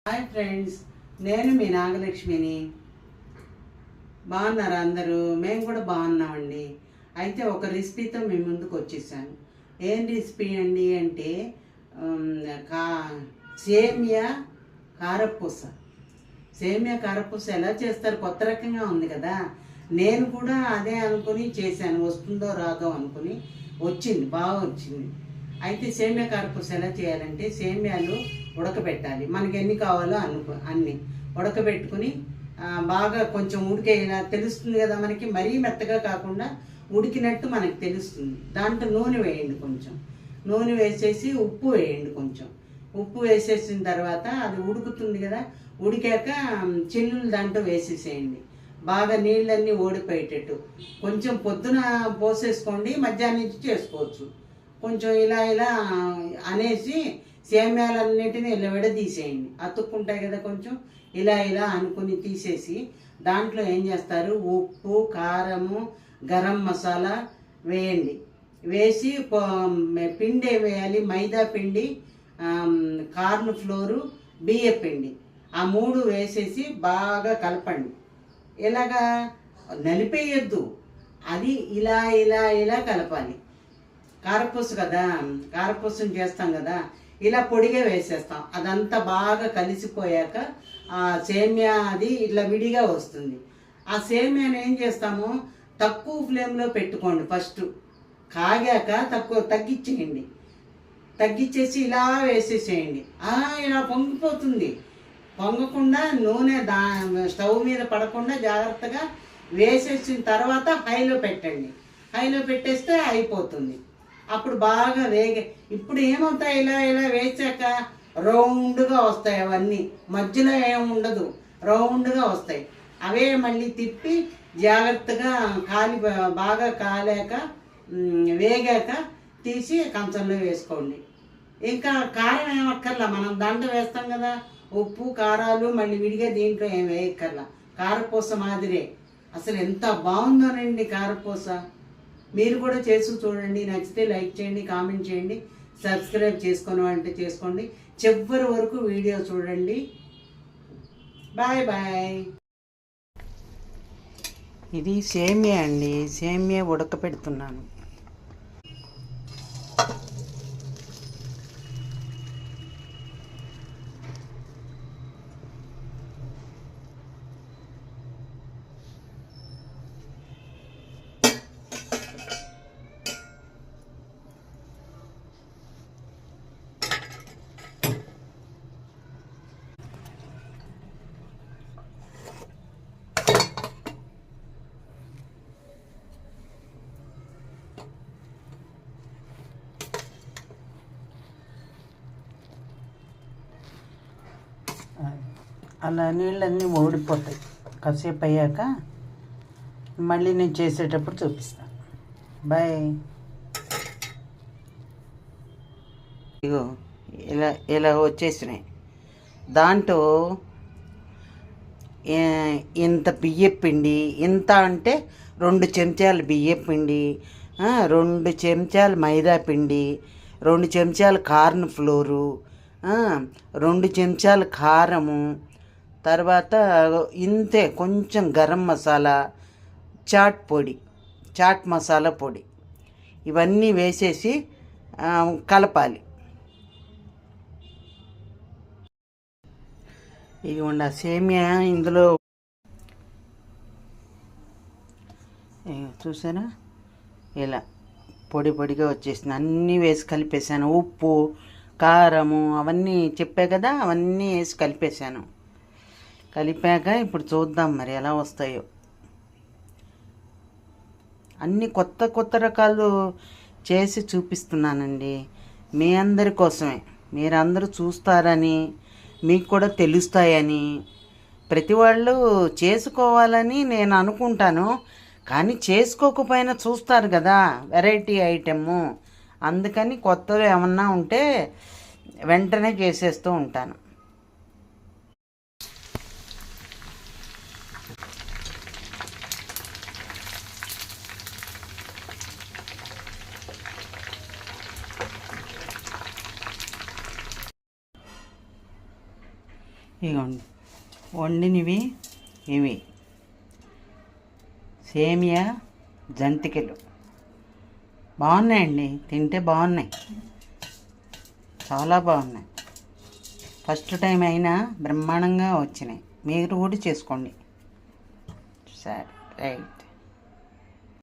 Hi friends, నేను మీ నాగలక్ష్మిని. బాగున్నారా అందరూ? మేము కూడా బాగున్నామండి. అయితే ఒక రెసిపీతో మీ ముందుకు వచ్చేసాను. ఏం రెసిపీ అండి అంటే కా సేమియా కారపూస. సేమియా కారపూస ఎలా చేస్తారు? కొత్త రకంగా ఉంది కదా. నేను కూడా అదే అనుకుని చేశాను, వస్తుందో రాదో అనుకుని. వచ్చింది, బాగా వచ్చింది. అయితే సేమియా కారపూస ఎలా చేయాలంటే, సేమియాలు ఉడకబెట్టాలి. మనకి ఎన్ని కావాలో అన్ని ఉడకబెట్టుకుని బాగా కొంచెం ఉడికేలా తెలుస్తుంది కదా మనకి. మరీ మెత్తగా కాకుండా ఉడికినట్టు మనకు తెలుస్తుంది. దాంట్లో నూనె వేయండి, కొంచెం నూనె వేసేసి ఉప్పు వేయండి. కొంచెం ఉప్పు వేసేసిన తర్వాత అది ఉడుకుతుంది కదా. ఉడికాక చిల్లులు దాంట్లో వేసేసేయండి. బాగా నీళ్ళన్నీ ఓడిపోయేటట్టు. కొంచెం పొద్దున పోసేసుకోండి, మధ్యాహ్నం నుంచి చేసుకోవచ్చు. కొంచెం ఇలా ఇలా అనేసి సేమ్యాలన్నిటిని ఇలా విడదీసేయండి. అతుక్కుంటాయి కదా, కొంచెం ఇలా ఇలా అనుకుని తీసేసి దాంట్లో ఏం చేస్తారు, ఉప్పు, కారము, గరం మసాలా వేయండి. వేసి పిండి వేయాలి. మైదా పిండి, కార్న్ ఫ్లోరు, బియ్య పిండి, ఆ మూడు వేసేసి బాగా కలపండి. ఇలాగా నలిపేయద్దు, అది ఇలా ఇలా ఇలా కలపాలి. కారపూస కదా, కారపూసను చేస్తాం కదా, ఇలా పొడిగా వేసేస్తాం. అదంతా బాగా కలిసిపోయాక ఆ సేమియా అది ఇట్లా విడిగా వస్తుంది. ఆ సేమియాని ఏం చేస్తాము, తక్కువ ఫ్లేమ్లో పెట్టుకోండి. ఫస్ట్ కాగాక తగ్గించేయండి. తగ్గించేసి ఇలా వేసేసేయండి. ఇలా పొంగిపోతుంది. పొంగకుండా నూనె స్టవ్ మీద పడకుండా జాగ్రత్తగా వేసేసిన తర్వాత హైలో పెట్టండి. హైలో పెట్టేస్తే అయిపోతుంది. అప్పుడు బాగా ఇప్పుడు ఏమవుతాయి, ఇలా ఇలా వేసాక రౌండ్గా వస్తాయి. అవన్నీ మధ్యలో ఏముండదు, రౌండ్గా వస్తాయి. అవే మళ్ళీ తిప్పి జాగ్రత్తగా బాగా కాలాక వేగాక తీసి కంచంలో వేసుకోండి. ఇంకా కారం ఏమక్కర్లా, మనం దాంట్లో వేస్తాం కదా, ఉప్పు కారాలు మళ్ళీ విడిగా దీంట్లో ఏం వేయక్కర్లా. కారపూస మాదిరే. అసలు ఎంత బాగుందోనండి కారపూస. మీరు కూడా చేసి చూడండి. నచ్చితే లైక్ చేయండి, కామెంట్ చేయండి, సబ్స్క్రైబ్ చేసుకొని అంటే చేసుకోండి. చివరి వరకు వీడియో చూడండి. Bye bye. ఇది సేమియా అండి, సేమియా ఉడకపెడుతున్నాను. అలా నీళ్ళన్నీ ఓడిపోతాయి. కాసేపు అయ్యాక మళ్ళీ నేను చేసేటప్పుడు చూపిస్తాను. బాయ్. ఇగో ఇలా ఇలా వచ్చేసినాయి. దాంట్లో ఇంత బియ్యపిండి, ఇంత అంటే 2 చెంచాలు బియ్యపిండి, 2 చెంచాలు మైదా పిండి, 2 చెంచాలు కార్న్ ఫ్లోరు, 2 చెంచాలు కారము, తర్వాత ఇంతే కొంచెం గరం మసాలా, చాట్ మసాలా పొడి, ఇవన్నీ వేసేసి కలపాలి. ఇదిగోండి ఆ సేమియా ఇందులో చూసారా, ఇలా పొడి పొడిగా వచ్చేసింది. అన్నీ వేసి కలిపేసాను. ఉప్పు, కారము అవన్నీ చెప్పా కదా, అవన్నీ వేసి కలిపేశాను. కలిపాక ఇప్పుడు చూద్దాం మరి ఎలా వస్తాయో. అన్నీ కొత్త కొత్త రకాలు చేసి చూపిస్తున్నానండి మీ అందరి కోసమే. మీరందరూ చూస్తారని, మీకు కూడా తెలుస్తాయని, ప్రతి వాళ్ళు చేసుకోవాలని నేను అనుకుంటాను. కానీ చేసుకోకపోయినా చూస్తారు కదా వెరైటీ ఐటెము. అందుకని కొత్తవి ఏమన్నా ఉంటే వెంటనే చేసేస్తూ ఉంటాను. ఇగోండి వండినవి ఇవి సేమియా జంతికలు బాగున్నాయండి, తింటే బాగున్నాయి, చాలా బాగున్నాయి. ఫస్ట్ టైం అయినా బ్రహ్మాండంగా వచ్చినాయి. మీరు కూడా చేసుకోండి. సరే రైట్.